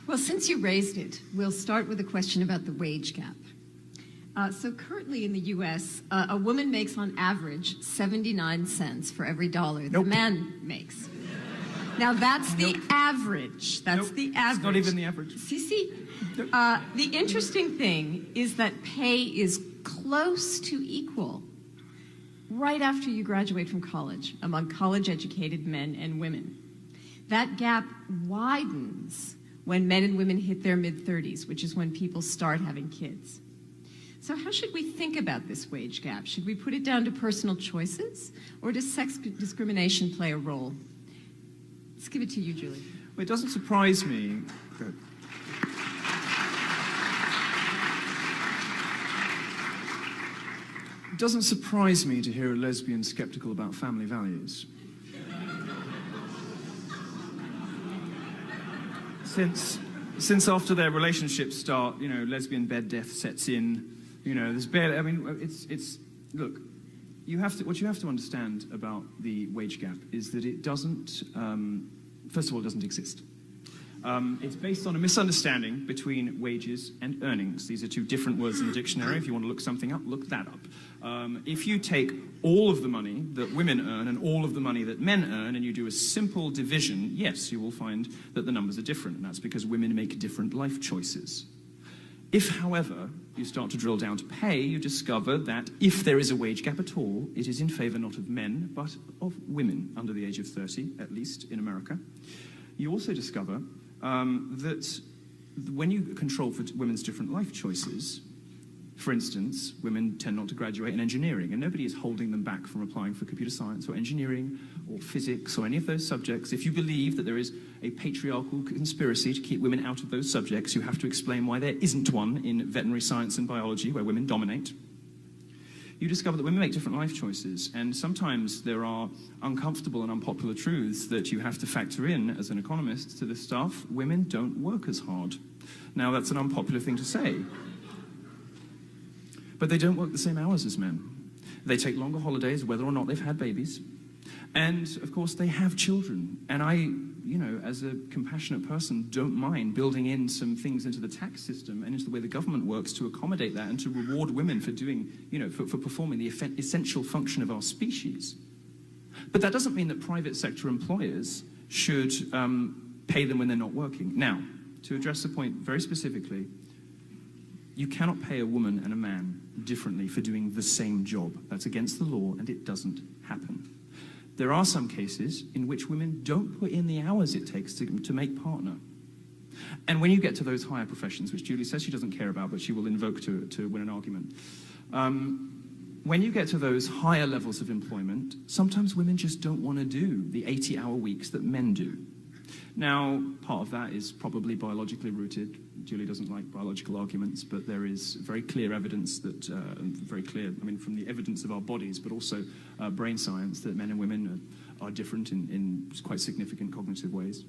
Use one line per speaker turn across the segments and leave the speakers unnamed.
Well, since you raised it, we'll start with a question about the wage gap. So currently in the U.S., a woman makes on average 79 cents for every dollar the man makes. Now, that's the average. That's the average.
It's not even the average.
See? The interesting thing is that pay is close to equal right after you graduate from college among college-educated men and women. That gap widens when men and women hit their mid-30s, which is when people start having kids. So how should we think about this wage gap? Should we put it down to personal choices, or does sex discrimination play a role? Let's give it to you, Julie.
Well, it doesn't surprise me. Good. It doesn't surprise me to hear a lesbian skeptical about family values. Since after their relationships start, lesbian bed death sets in. There's barely. I mean, look. What you have to understand about the wage gap is that it doesn't. First of all, it doesn't exist. It's based on a misunderstanding between wages and earnings. These are two different words in the dictionary. If you want to look something up, look that up. If you take all of the money that women earn and all of the money that men earn, and you do a simple division, yes, you will find that the numbers are different, and that's because women make different life choices. If, however, you start to drill down to pay, you discover that if there is a wage gap at all, it is in favor not of men, but of women under the age of 30, at least in America. You also discover that when you control for women's different life choices, for instance, women tend not to graduate in engineering, and nobody is holding them back from applying for computer science or engineering or physics or any of those subjects. If you believe that there is a patriarchal conspiracy to keep women out of those subjects, you have to explain why there isn't one in veterinary science and biology, where women dominate. You discover that women make different life choices, and sometimes there are uncomfortable and unpopular truths that you have to factor in as an economist to the stuff. Women don't work as hard. Now, that's an unpopular thing to say, but they don't work the same hours as men. They take longer holidays, whether or not they've had babies. And, of course, they have children. And I, as a compassionate person, don't mind building in some things into the tax system and into the way the government works to accommodate that and to reward women for doing, for performing the essential function of our species. But that doesn't mean that private sector employers should pay them when they're not working. Now, to address the point very specifically, you cannot pay a woman and a man differently for doing the same job. That's against the law, and it doesn't happen. There are some cases in which women don't put in the hours it takes to make partner. And when you get to those higher professions, which Julie says she doesn't care about, but she will invoke to win an argument, when you get to those higher levels of employment, sometimes women just don't want to do the 80-hour weeks that men do. Now, part of that is probably biologically rooted. Julie doesn't like biological arguments, but there is very clear evidence that, from the evidence of our bodies, but also brain science, that men and women are different in quite significant cognitive ways.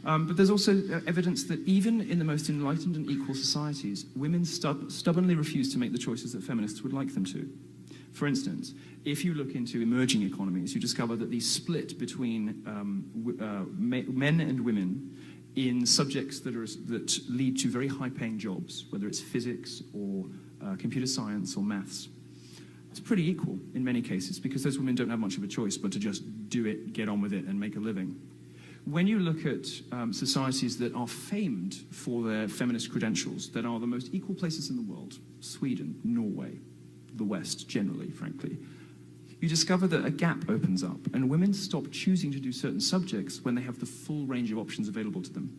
But there's also evidence that even in the most enlightened and equal societies, women stubbornly refuse to make the choices that feminists would like them to. For instance, if you look into emerging economies, you discover that the split between men and women in subjects that lead to very high-paying jobs, whether it's physics or computer science or maths, it's pretty equal in many cases, because those women don't have much of a choice but to just do it, get on with it, and make a living. When you look at societies that are famed for their feminist credentials, that are the most equal places in the world, Sweden, Norway, the West generally, frankly, you discover that a gap opens up, and women stop choosing to do certain subjects when they have the full range of options available to them.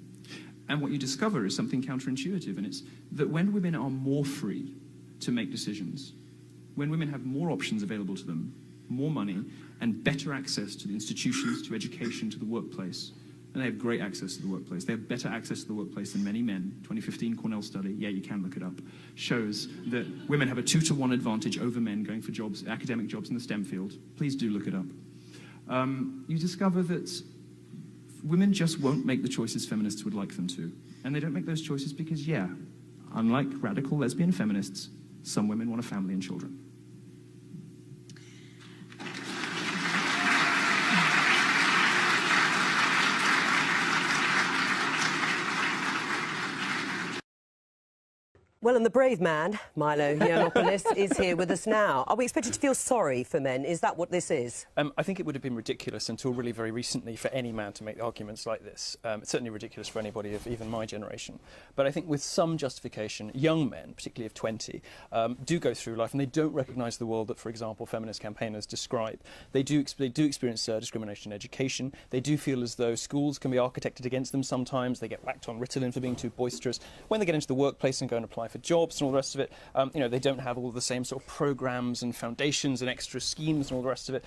And what you discover is something counterintuitive, and it's that when women are more free to make decisions, when women have more options available to them, more money, and better access to the institutions, to education, to the workplace, and they have great access to the workplace. They have better access to the workplace than many men. 2015 Cornell study, yeah, you can look it up, shows that women have a 2-to-1 advantage over men going for jobs, academic jobs in the STEM field. Please do look it up. You discover that women just won't make the choices feminists would like them to. And they don't make those choices because, yeah, unlike radical lesbian feminists, some women want a family and children.
Well, and the brave man, Milo Yiannopoulos, is here with us now. Are we expected to feel sorry for men? Is that what this is?
I think it would have been ridiculous until really very recently for any man to make arguments like this. It's certainly ridiculous for anybody of even my generation. But I think with some justification, young men, particularly of 20, do go through life and they don't recognise the world that, for example, feminist campaigners describe. They do experience discrimination in education. They do feel as though schools can be architected against them sometimes. They get whacked on Ritalin for being too boisterous. When they get into the workplace and go and apply for jobs and all the rest of it, they don't have all the same sort of programmes and foundations and extra schemes and all the rest of it.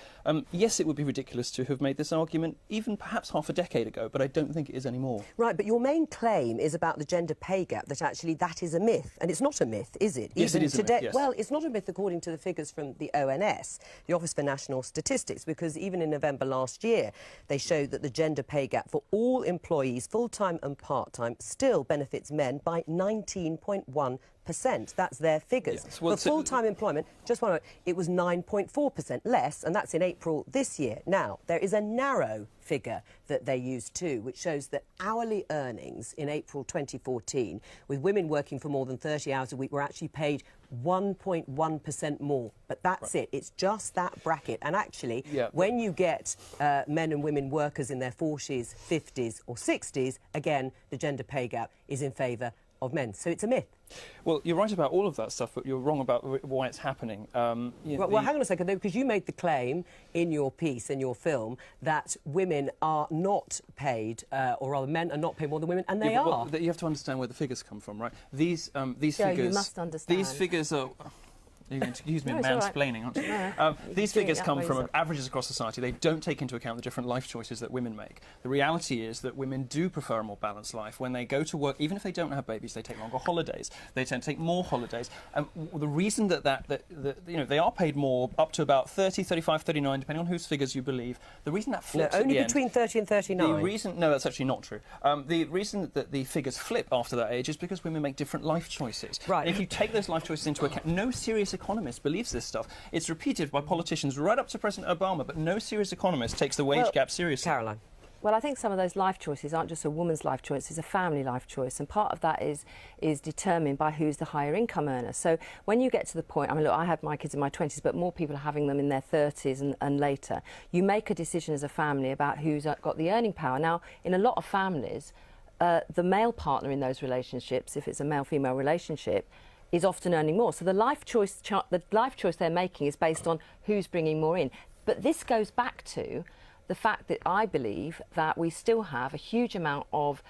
Yes, it would be ridiculous to have made this argument even perhaps half a decade ago, but I don't think it is anymore.
Right, but your main claim is about the gender pay gap, that actually that is a myth. And it's not a myth, is it?
Yes,
even
it is
today,
a myth, yes.
Well, it's not a myth according to the figures from the ONS, the Office for National Statistics, because even in November last year, they showed that the gender pay gap for all employees, full-time and part-time, still benefits men by 19.1%. That's their figures.
Yes. Well,
for full-time employment, just one moment, it was 9.4% less, and that's in April this year. Now, there is a narrow figure that they use too, which shows that hourly earnings in April 2014, with women working for more than 30 hours a week, were actually paid 1.1% more. But that's right. It's just that bracket. And actually, when you get men and women workers in their 40s, 50s or 60s, again, the gender pay gap is in favour of men. So it's a myth.
Well, you're right about all of that stuff, but you're wrong about why it's happening.
Well, hang on a second, though, because you made the claim in your piece, in your film, that women are not paid, or rather men are not paid more than women, and they are.
Well, you have to understand where the figures come from, right? These figures...
you must understand.
These figures are... You're going to accuse me of mansplaining, aren't you? These figures come from averages across society. They don't take into account the different life choices that women make. The reality is that women do prefer a more balanced life. When they go to work, even if they don't have babies, they take longer holidays. They tend to take more holidays. The reason that they are paid more, up to about 30, 35, 39, depending on whose figures you believe. The reason that flips
only
at the
between
end,
30 and 39.
The reason, no, that's actually not true. The reason that the figures flip after that age is because women make different life choices.
Right.
And if you take those life choices into account, no serious economist believes this stuff. It's repeated by politicians right up to President Obama, but no serious economist takes the wage gap seriously.
Caroline.
Well, I think some of those life choices aren't just a woman's life choice, it's a family life choice, and part of that is determined by who's the higher income earner. So when you get to the point, I mean, look, I had my kids in my 20s, but more people are having them in their 30s and later, you make a decision as a family about who's got the earning power. Now, in a lot of families, the male partner in those relationships, if it's a male-female relationship, is often earning more. So the life choice they're making is based on who's bringing more in. But this goes back to the fact that I believe that we still have a huge amount of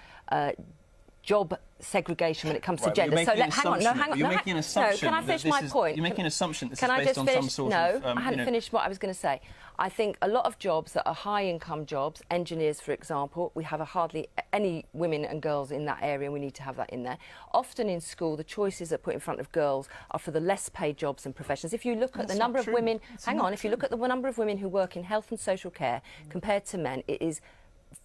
job segregation when it comes to gender. So hang on.
You're making an assumption.
No, can I finish my point?
You're making an assumption that
this is based on some sort of...
No,
I hadn't finished what I was going to say. I think a lot of jobs that are high-income jobs, engineers, for example, we have hardly any women and girls in that area, and we need to have that in there. Often in school, the choices that are put in front of girls are for the less-paid jobs and professions. If you look at the number of women... If you look at the number of women who work in health and social care compared to men, it is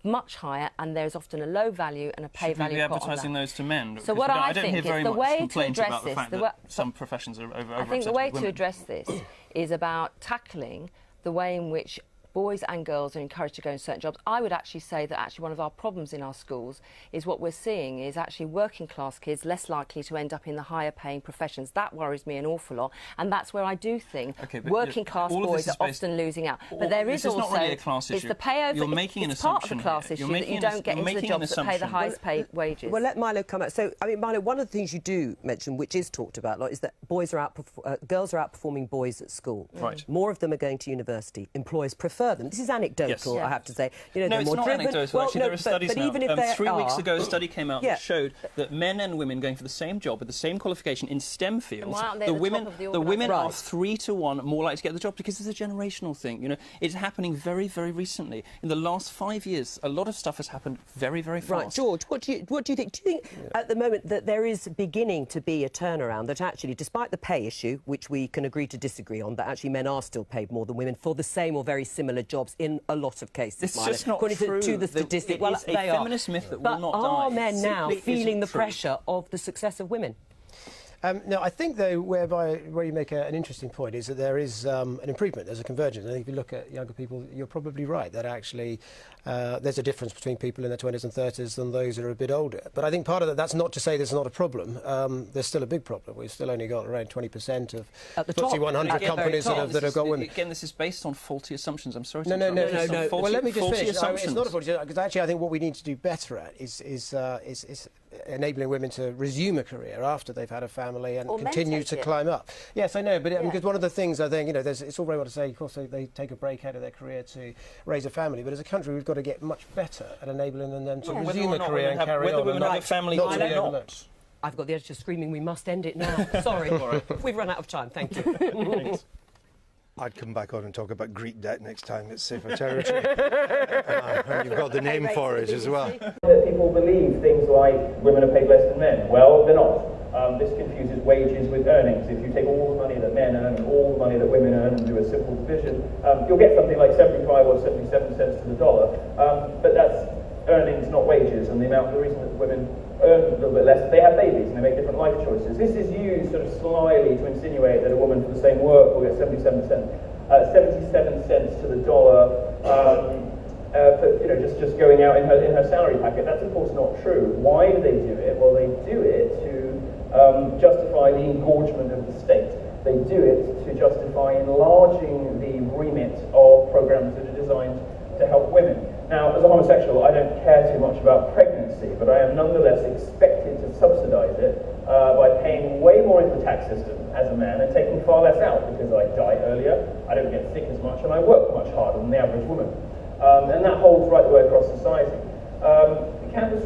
much higher, and there's often a low value and a pay value.
Should we be advertising those to men?
So what I think is the way to address
this, some professions are over.
I think the way to address this is about tackling the way in which boys and girls are encouraged to go in certain jobs. I would actually say that one of our problems in our schools is what we're seeing is actually working class kids less likely to end up in the higher paying professions. That worries me an awful lot, and that's where I do think working class boys are often losing out. But there is also,
not really a class issue.
It's the pay over.
You're making an
part of
assumption
the class issue that you don't get into the jobs that pay the highest paid wages.
Well, let Milo come out. So, I mean, Milo, one of the things you do mention, which is talked about a lot, is that girls are outperforming boys at school.
Right.
More of them are going to university. Employers prefer them. This is anecdotal.
Yes.
I have to say.
No, it's not anecdotal. Actually, there are studies now.
Even if
3 weeks ago, a study came out that showed that men and women going for the same job with the same qualification in STEM fields, the women are 3 to 1 more likely to get the job because it's a generational thing. You know, it's happening very, very recently. In the last 5 years, a lot of stuff has happened very, very fast.
Right, George, what do you think? Do you think at the moment that there is beginning to be a turnaround, that actually, despite the pay issue, which we can agree to disagree on, that actually men are still paid more than women for the same or very similar jobs in a lot of cases?
It's just not
true. To the statistics.
Well, it's a feminist myth that will not die.
But are men now feeling the pressure of the success of women?
No, I think, though, where you make an interesting point is that there is an improvement, there's a convergence. I think if you look at younger people, you're probably right, that actually there's a difference between people in their 20s and 30s than those who are a bit older. But I think part of that's not to say there's not a problem. There's still a big problem. We've still only got around 20% of
At the top.
FTSE 100
At the
companies
very top.
that have got women.
Again, this is based on faulty assumptions. I'm sorry to
No.
interrupt. It's on faulty-
Well, let me just
faulty
finish. I mean, it's
assumptions.
not a faulty, because actually I think what we need to do better at is enabling women to resume a career after they've had a family and
Or
continue
mentate
to
it.
climb up. Yes, I know, but
Yeah.
because one of the things I think, it's all very well to say, of course, they take a break out of their career to raise a family, but as a country we've got to get much better at enabling them to
Yeah.
Whether
resume
or
a
not
career
women
and
have-
carry
whether
on.
women
and
have a family
not
or
to be
not.
overlooked.
I've got the edge of screaming, we must end it now. Sorry. We've run out of time. Thank you.
I'd come back on and talk about Greek debt next time. It's safer territory. And you've got the name for it as well.
That people believe things like women are paid less than men. Well, they're not. This confuses wages with earnings. If you take all the money that men earn and all the money that women earn and do a simple division, you'll get something like 75 or 77 cents to the dollar. But that's earnings, not wages. And the reason that women earn a little bit less is they have babies and they make different life choices. This is used sort of slyly to insinuate that a woman for the same work will get 77 cents to the dollar. For just going out in her salary packet. That's of course not true. Why do they do it? Well, they do it to justify the engorgement of the state. They do it to justify enlarging the remit of programs that are designed to help women. Now, as a homosexual, I don't care too much about pregnancy, but I am nonetheless expected to subsidise it by paying way more into the tax system as a man and taking far less out because I die earlier, I don't get sick as much, and I work much harder than the average woman. And that holds right the way across society. Campus